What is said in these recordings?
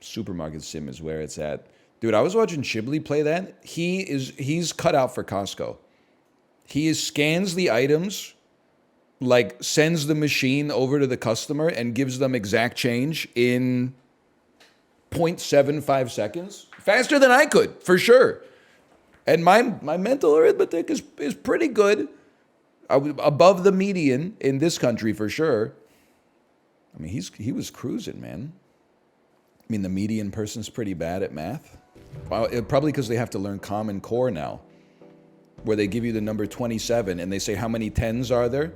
Supermarket sim is where it's at. Dude, I was watching Chibli play that. He's cut out for Costco. He scans the items, like sends the machine over to the customer and gives them exact change in 0.75 seconds. Faster than I could, for sure. And my mental arithmetic is pretty good. Above the median in this country, for sure. I mean, he was cruising, man. I mean, the median person's pretty bad at math. Probably because they have to learn Common Core now, where they give you the number 27 and they say how many 10s are there,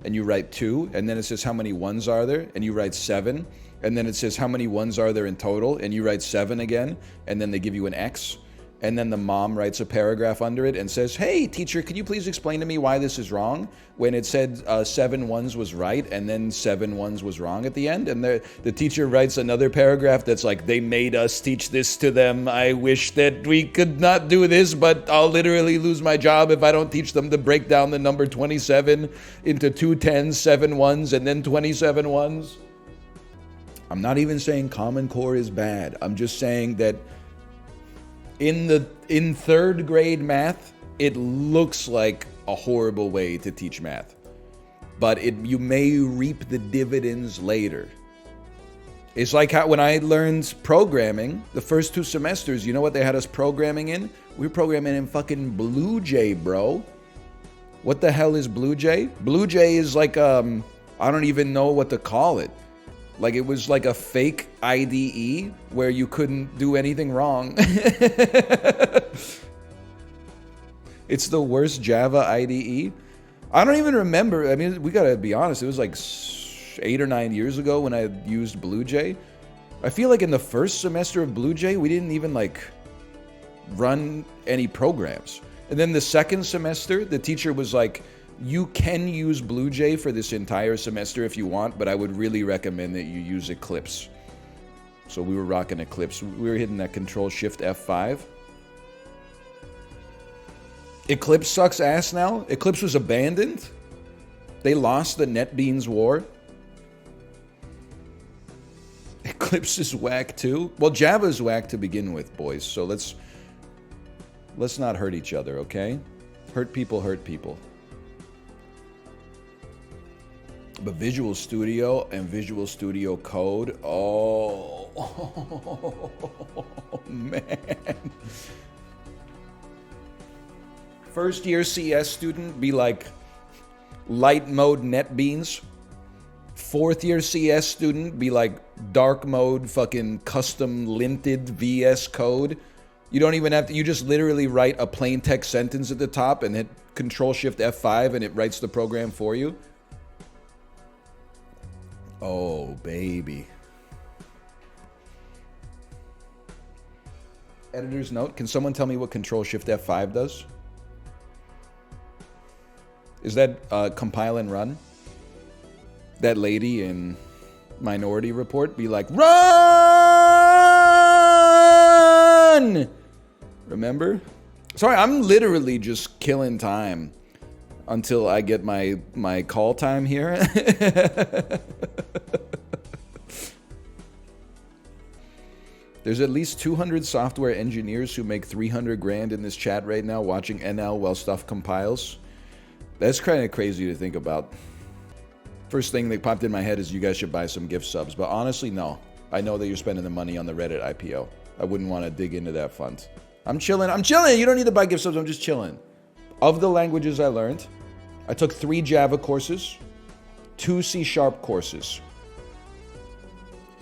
and you write 2, and then it says how many 1s are there, and you write 7, and then it says how many 1s are there in total, and you write 7 again, and then they give you an X. And then the mom writes a paragraph under it and says, hey, teacher, could you please explain to me why this is wrong? When it said 7 1s was right and then 7 1s was wrong at the end. And the teacher writes another paragraph that's like, they made us teach this to them. I wish that we could not do this, but I'll literally lose my job if I don't teach them to break down the number 27 into 2 10s, 7 1s, and then 27 1s. I'm not even saying Common Core is bad. I'm just saying that in third grade math, it looks like a horrible way to teach math, but you may reap the dividends later. It's like how when I learned programming the first 2 semesters, you know what they had us programming in? We were programming in fucking BlueJ, bro. What the hell is BlueJ? BlueJ is like I don't even know what to call it. Like, it was like a fake IDE where you couldn't do anything wrong. It's the worst Java IDE. I don't even remember. I mean, we gotta be honest. It was like 8 or 9 years ago when I used BlueJ. I feel like in the first semester of BlueJ, we didn't even like run any programs. And then the second semester, the teacher was like, you can use BlueJ for this entire semester if you want, but I would really recommend that you use Eclipse. So we were rocking Eclipse. We were hitting that Control-Shift F5. Eclipse sucks ass now. Eclipse was abandoned. They lost the NetBeans war. Eclipse is whack too. Well, Java is whack to begin with, boys. So let's not hurt each other, okay? Hurt people hurt people. But Visual Studio and Visual Studio Code, oh man. First year CS student be like light mode NetBeans. Fourth year CS student be like dark mode fucking custom linted VS Code. You don't even have to, you just literally write a plain text sentence at the top and hit Control-Shift F5 and it writes the program for you. Oh, baby. Editor's note, can someone tell me what Control-Shift F5 does? Is that compile and run? That lady in Minority Report be like, run! Remember? Sorry, I'm literally just killing time until I get my call time here. There's at least 200 software engineers who make 300 grand in this chat right now watching NL while stuff compiles. That's kind of crazy to think about. First thing that popped in my head is you guys should buy some gift subs, but honestly, no. I know that you're spending the money on the Reddit IPO. I wouldn't want to dig into that fund. I'm chilling. You don't need to buy gift subs. I'm just chilling. Of the languages I learned, I took 3 Java courses, 2 C# courses,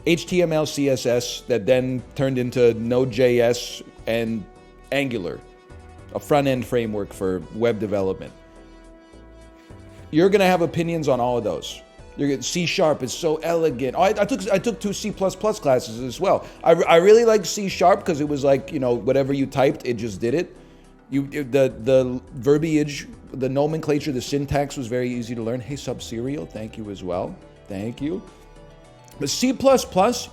HTML, CSS that then turned into Node.js and Angular, a front-end framework for web development. You're going to have opinions on all of those. C# is so elegant. Oh, I took 2 C++ classes as well. I really liked C# because it was like, you know, whatever you typed, it just did it. The verbiage, the nomenclature, the syntax was very easy to learn. Hey, Subserial, thank you as well. Thank you. But C++,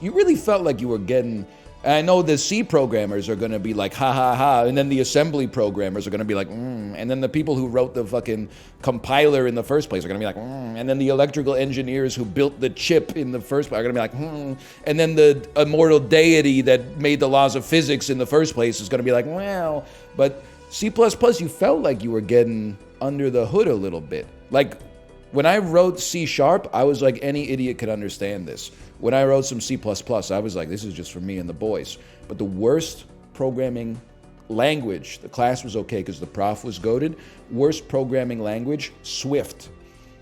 you really felt like you were getting And I know the C programmers are going to be like, ha, ha, ha. And then the assembly programmers are going to be like, And then the people who wrote the fucking compiler in the first place are going to be like, And then the electrical engineers who built the chip in the first place are going to be like, And then the immortal deity that made the laws of physics in the first place is going to be like, well. But C++, you felt like you were getting under the hood a little bit. Like, when I wrote C#, I was like, any idiot could understand this. When I wrote some C++, I was like, this is just for me and the boys. But the worst programming language, the class was okay because the prof was goated. Worst programming language, Swift.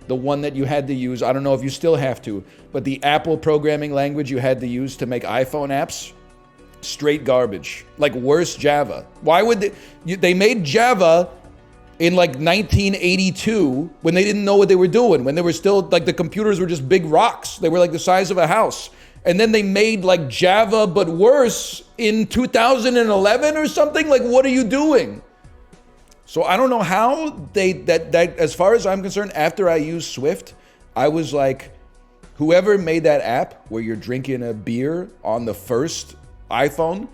The one that you had to use, I don't know if you still have to, but the Apple programming language you had to use to make iPhone apps, straight garbage. Like worse Java. Why would they made Java in like 1982 when they didn't know what they were doing, when they were still like the computers were just big rocks. They were like the size of a house. And then they made like Java but worse in 2011 or something. Like, what are you doing? So I don't know how that as far as I'm concerned, after I used Swift, I was like, whoever made that app where you're drinking a beer on the first iPhone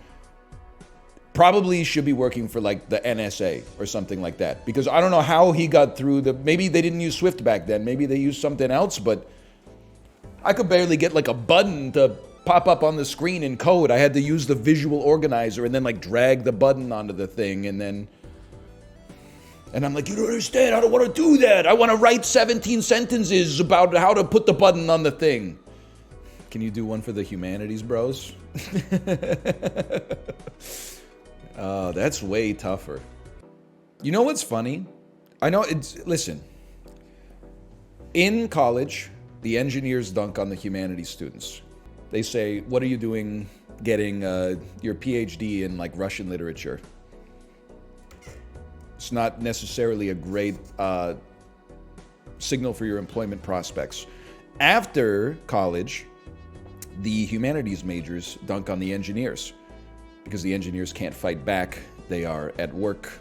probably should be working for like the NSA or something like that. Because I don't know how he got through maybe they didn't use Swift back then. Maybe they used something else, but I could barely get like a button to pop up on the screen in code. I had to use the visual organizer and then like drag the button onto the thing and I'm like, you don't understand, I don't want to do that. I want to write 17 sentences about how to put the button on the thing. Can you do one for the humanities, bros? That's way tougher. You know what's funny? I know listen, in college, the engineers dunk on the humanities students. They say, what are you doing getting your PhD in like Russian literature? It's not necessarily a great signal for your employment prospects. After college, the humanities majors dunk on the engineers because the engineers can't fight back. They are at work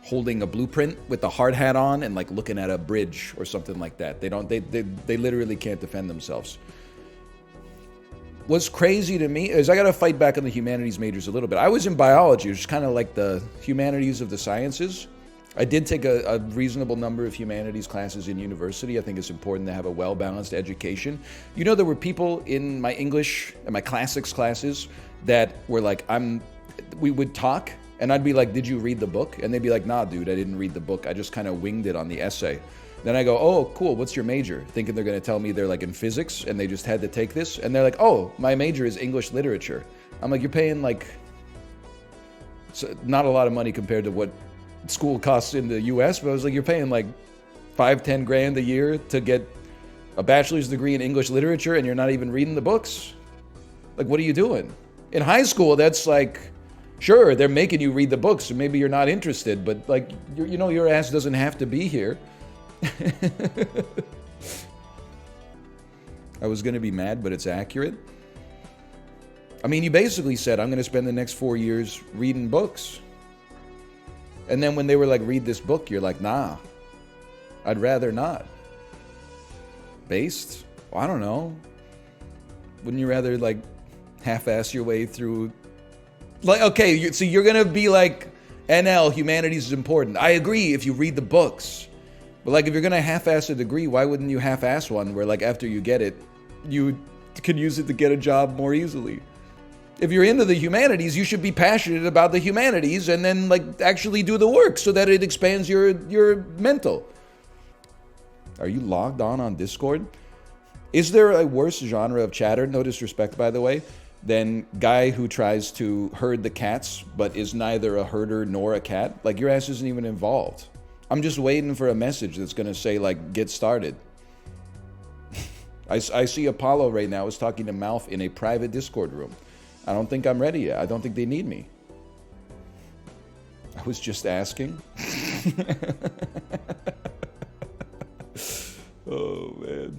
holding a blueprint with the hard hat on and like looking at a bridge or something like that. They literally can't defend themselves. What's crazy to me is I got to fight back on the humanities majors a little bit. I was in biology, which is kind of like the humanities of the sciences. I did take a reasonable number of humanities classes in university. I think it's important to have a well-balanced education. You know, there were people in my English and my classics classes that were like, we would talk and I'd be like, did you read the book? And they'd be like, nah, dude, I didn't read the book. I just kind of winged it on the essay. Then I go, oh, cool, what's your major? Thinking they're going to tell me they're like in physics and they just had to take this. And they're like, oh, my major is English literature. I'm like, you're paying like not a lot of money compared to what school costs in the US, but I was like, you're paying like $5-10 grand a year to get a bachelor's degree in English literature and you're not even reading the books? Like, what are you doing? In high school, that's like, sure, they're making you read the books, so maybe you're not interested, but like, your ass doesn't have to be here. I was going to be mad, but it's accurate. I mean, you basically said, I'm going to spend the next 4 years reading books. And then when they were like, read this book, you're like, nah, I'd rather not. Based? Well, I don't know. Wouldn't you rather like half-ass your way through? Like, okay, so you're going to be like, NL, humanities is important. I agree if you read the books. But like, if you're going to half-ass a degree, why wouldn't you half-ass one where like after you get it, you can use it to get a job more easily? If you're into the humanities, you should be passionate about the humanities and then like actually do the work so that it expands your mental. Are you logged on Discord? Is there a worse genre of chatter, no disrespect by the way, than guy who tries to herd the cats but is neither a herder nor a cat? Like, your ass isn't even involved. I'm just waiting for a message that's going to say, like, get started. I see Apollo right now is talking to Malf in a private Discord room. I don't think I'm ready yet. I don't think they need me. I was just asking. Oh, man.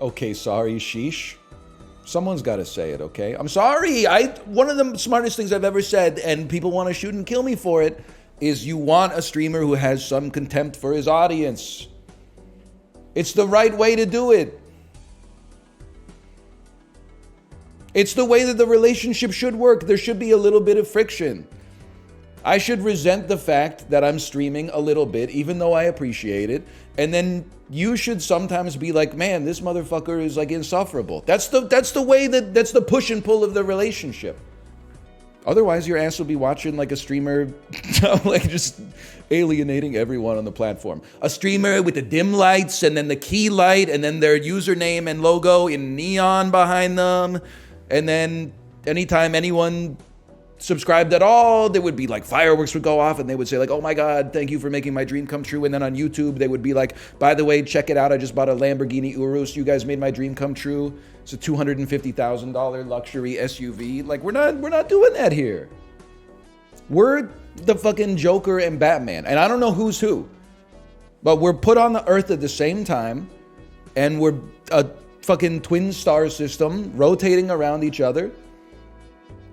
Okay, sorry, sheesh. Someone's got to say it, okay? I'm sorry. One of the smartest things I've ever said, and people want to shoot and kill me for it, is you want a streamer who has some contempt for his audience. It's the right way to do it. It's the way that the relationship should work. There should be a little bit of friction. I should resent the fact that I'm streaming a little bit, even though I appreciate it. And then you should sometimes be like, man, this motherfucker is like insufferable. That's the way that's the push and pull of the relationship. Otherwise, your ass will be watching like a streamer, like just alienating everyone on the platform. A streamer with the dim lights and then the key light and then their username and logo in neon behind them. And then anytime anyone subscribed at all, there would be like fireworks would go off and they would say like, oh my God, thank you for making my dream come true. And then on YouTube, they would be like, by the way, check it out. I just bought a Lamborghini Urus. You guys made my dream come true. It's a $250,000 luxury SUV. Like we're not doing that here. We're the fucking Joker and Batman. And I don't know who's who, but we're put on the earth at the same time. And we're a fucking twin star system rotating around each other.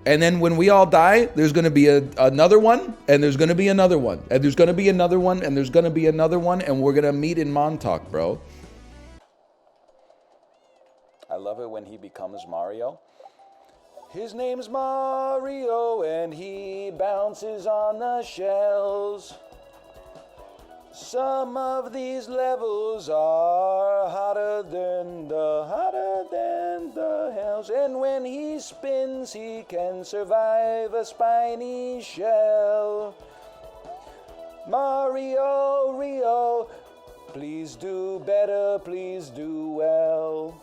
And then when we all die, there's going to be another one, and there's going to be another one, and there's going to be another one, and there's going to be another one, and we're going to meet in Montauk, bro. I love it when he becomes Mario. His name's Mario, and he bounces on the shells. Some of these levels are hotter than the hells. And when he spins, he can survive a spiny shell. Mario, Rio, please do better, please do well.